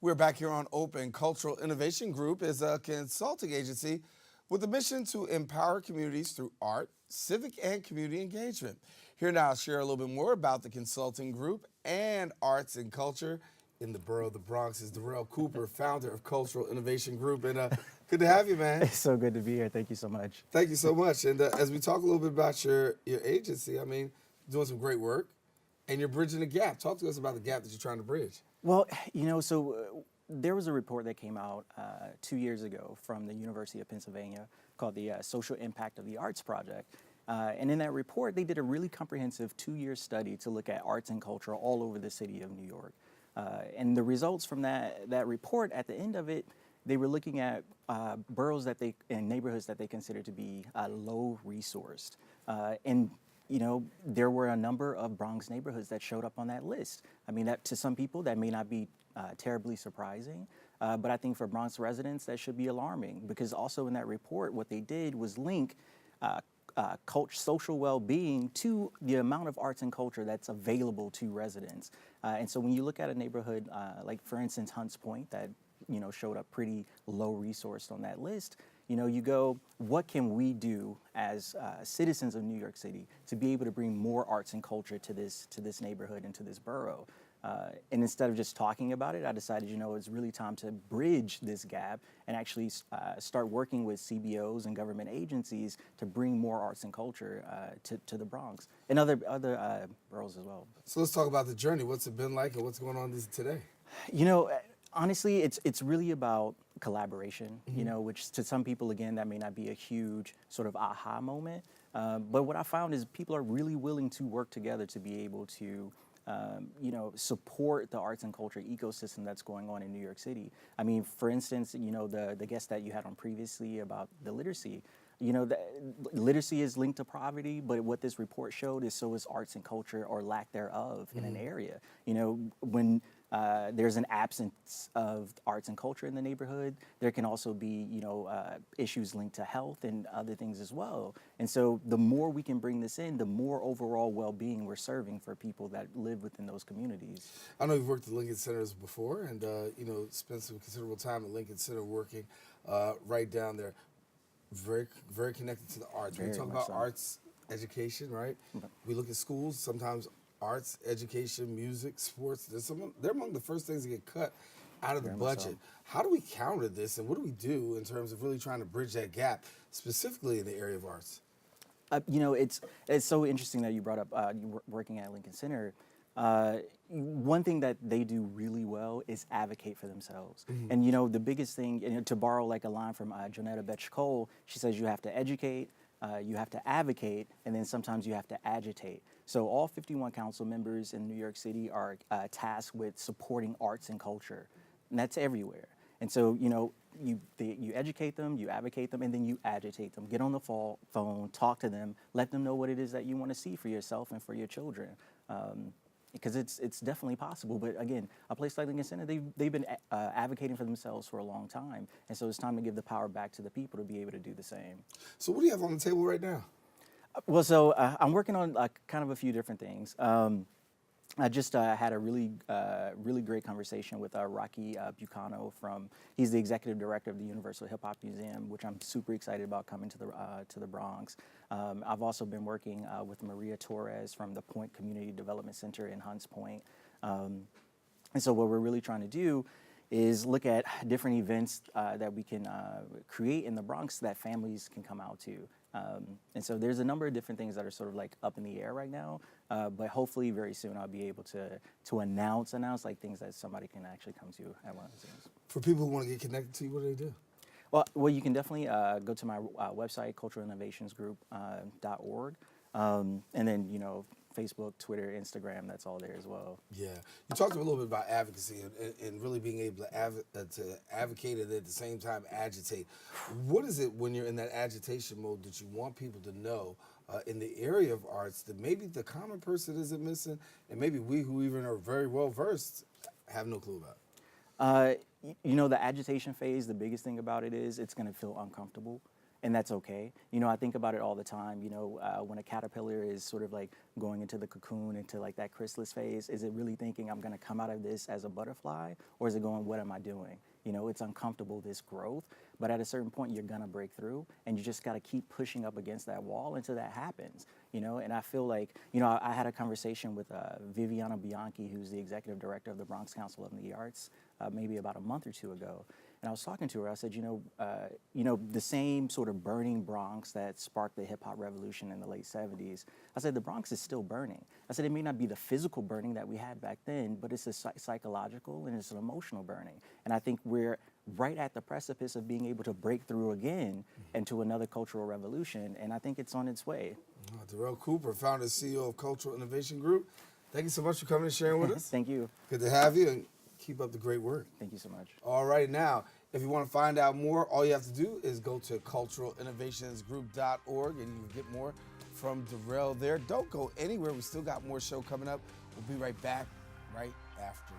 We're back here on Open. Cultural Innovation Group is a consulting agency with a mission to empower communities through art, civic, and community engagement. Here now to share a little bit more about the consulting group and arts and culture in the borough of the Bronx is Darrell Cooper, founder of Cultural Innovation Group. And good to have you, man. It's so good to be here. Thank you so much. Thank you so much. And as we talk a little bit about your agency, I mean, doing some great work, and you're bridging the gap. Talk to us about the gap that you're trying to bridge. Well, there was a report that came out 2 years ago from the University of Pennsylvania called the Social Impact of the Arts Project. And in that report, they did a really comprehensive 2-year study to look at arts and culture all over the city of New York. And the results from that report, at the end of it, they were looking at boroughs and neighborhoods that they considered to be low resourced. And there were a number of Bronx neighborhoods that showed up on that list. I mean, that to some people, that may not be terribly surprising, but I think for Bronx residents, that should be alarming, because also in that report, what they did was link social well-being to the amount of arts and culture that's available to residents. And so when you look at a neighborhood, like for instance, Hunts Point, that showed up pretty low resourced on that list, you go, what can we do as citizens of New York City to be able to bring more arts and culture to this neighborhood and to this borough? And instead of just talking about it, I decided, it's really time to bridge this gap and actually start working with CBOs and government agencies to bring more arts and culture to the Bronx and other boroughs as well. So let's talk about the journey. What's it been like and what's going on today? Honestly, it's really about collaboration, which to some people, again, that may not be a huge sort of aha moment. But what I found is people are really willing to work together to be able to support the arts and culture ecosystem that's going on in New York City. I mean, for instance, the guest that you had on previously about the literacy, literacy is linked to poverty, but what this report showed is so is arts and culture, or lack thereof, in an area. When there's an absence of arts and culture in the neighborhood, there can also be, issues linked to health and other things as well. And so the more we can bring this in, the more overall well-being we're serving for people that live within those communities. I know you've worked at Lincoln Centers before and, spent some considerable time at Lincoln Center working right down there. Very, very connected to the arts. When we talk about arts education, right? We look at schools, sometimes arts, education, music, sports, they're among the first things that get cut out of the budget. How do we counter this, and what do we do in terms of really trying to bridge that gap, specifically in the area of arts? It's so interesting that you brought up you working at Lincoln Center. One thing that they do really well is advocate for themselves. And the biggest thing, to borrow like a line from Jonetta Betch-Cole, she says you have to educate, you have to advocate, and then sometimes you have to agitate. So all 51 council members in New York City are tasked with supporting arts and culture, and that's everywhere. And so, you educate them, you advocate them, and then you agitate them. Get on the phone, talk to them, let them know what it is that you want to see for yourself and for your children. Because it's definitely possible. But again, a place like Lincoln Center, they've been advocating for themselves for a long time. And so it's time to give the power back to the people to be able to do the same. So what do you have on the table right now? Well, so I'm working on kind of a few different things. I just had a really great conversation with Rocky Bucano he's the executive director of the Universal Hip Hop Museum, which I'm super excited about coming to the Bronx. I've also been working with Maria Torres from the Point Community Development Center in Hunts Point. And so what we're really trying to do is look at different events that we can create in the Bronx that families can come out to. And so there's a number of different things that are sort of like up in the air right now, but hopefully very soon I'll be able to announce like things that somebody can actually come to at one of those things. For people who want to get connected to you, what do they do? Well, you can definitely go to my website, culturalinnovationsgroup.org, and then, Facebook, Twitter, Instagram, that's all there as well. Yeah. You talked a little bit about advocacy and really being able to advocate and at the same time agitate. What is it when you're in that agitation mode that you want people to know in the area of arts that maybe the common person isn't missing, and maybe we who even are very well versed have no clue about? The agitation phase, the biggest thing about it is it's going to feel uncomfortable. and that's okay. I think about it all the time. When a caterpillar is sort of like going into the cocoon, into like that chrysalis phase, is it really thinking I'm going to come out of this as a butterfly, or is it going, what am I doing? It's uncomfortable, this growth, but at a certain point you're going to break through, and you just got to keep pushing up against that wall until that happens. And I feel like, I had a conversation with Viviana Bianchi, who's the executive director of the Bronx Council of the Arts, maybe about a month or two ago. And I was talking to her. I said, the same sort of burning Bronx that sparked the hip hop revolution in the late 70s. I said, the Bronx is still burning. I said, it may not be the physical burning that we had back then, but it's a psychological and it's an emotional burning. And I think we're right at the precipice of being able to break through again into another cultural revolution. And I think it's on its way. Darrell Cooper, founder and CEO of Cultural Innovation Group. Thank you so much for coming and sharing with us. Thank you. Good to have you, and keep up the great work. Thank you so much. All right, now, if you want to find out more, all you have to do is go to culturalinnovationsgroup.org, and you can get more from Darrell there. Don't go anywhere. We still got more show coming up. We'll be right back right after